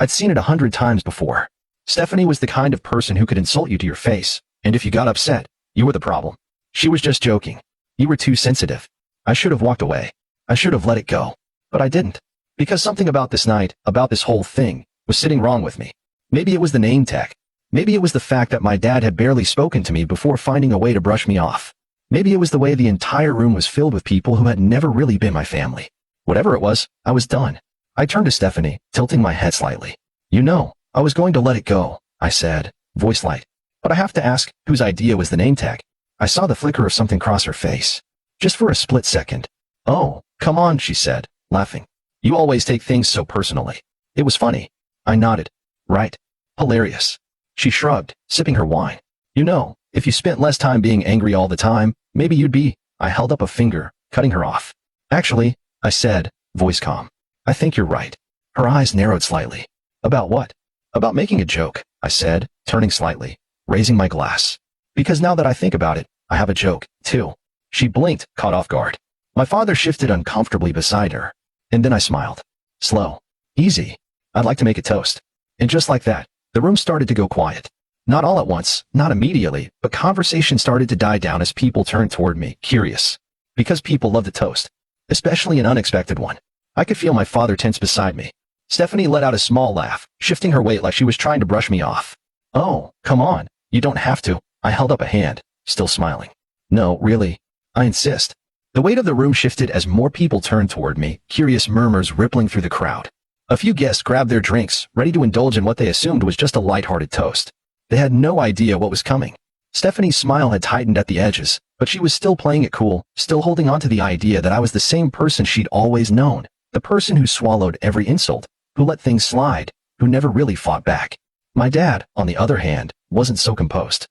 I'd seen it 100 times before. Stephanie was the kind of person who could insult you to your face, and if you got upset, you were the problem. She was just joking. You were too sensitive. I should have walked away. I should have let it go. But I didn't. Because something about this night, about this whole thing, was sitting wrong with me. Maybe it was the name tag. Maybe it was the fact that my dad had barely spoken to me before finding a way to brush me off. Maybe it was the way the entire room was filled with people who had never really been my family. Whatever it was, I was done. I turned to Stephanie, tilting my head slightly. You know, I was going to let it go, I said, voice light. But I have to ask, whose idea was the name tag? I saw the flicker of something cross her face. Just for a split second. Oh, come on, she said, laughing. You always take things so personally. It was funny. I nodded. Right. Hilarious. She shrugged, sipping her wine. You know, if you spent less time being angry all the time, maybe you'd be. I held up a finger, cutting her off. Actually, I said, voice calm. I think you're right. Her eyes narrowed slightly. About what? About making a joke, I said, turning slightly, raising my glass. Because now that I think about it, I have a joke, too. She blinked, caught off guard. My father shifted uncomfortably beside her. And then I smiled. Slow. Easy. I'd like to make a toast. And just like that, the room started to go quiet. Not all at once, not immediately, but conversation started to die down as people turned toward me, curious. Because people love to toast. Especially an unexpected one. I could feel my father tense beside me. Stephanie let out a small laugh, shifting her weight like she was trying to brush me off. Oh, come on. You don't have to. I held up a hand, still smiling. No, really. I insist. The weight of the room shifted as more people turned toward me, curious murmurs rippling through the crowd. A few guests grabbed their drinks, ready to indulge in what they assumed was just a lighthearted toast. They had no idea what was coming. Stephanie's smile had tightened at the edges, but she was still playing it cool, still holding on to the idea that I was the same person she'd always known, the person who swallowed every insult, who let things slide, who never really fought back. My dad, on the other hand, wasn't so composed.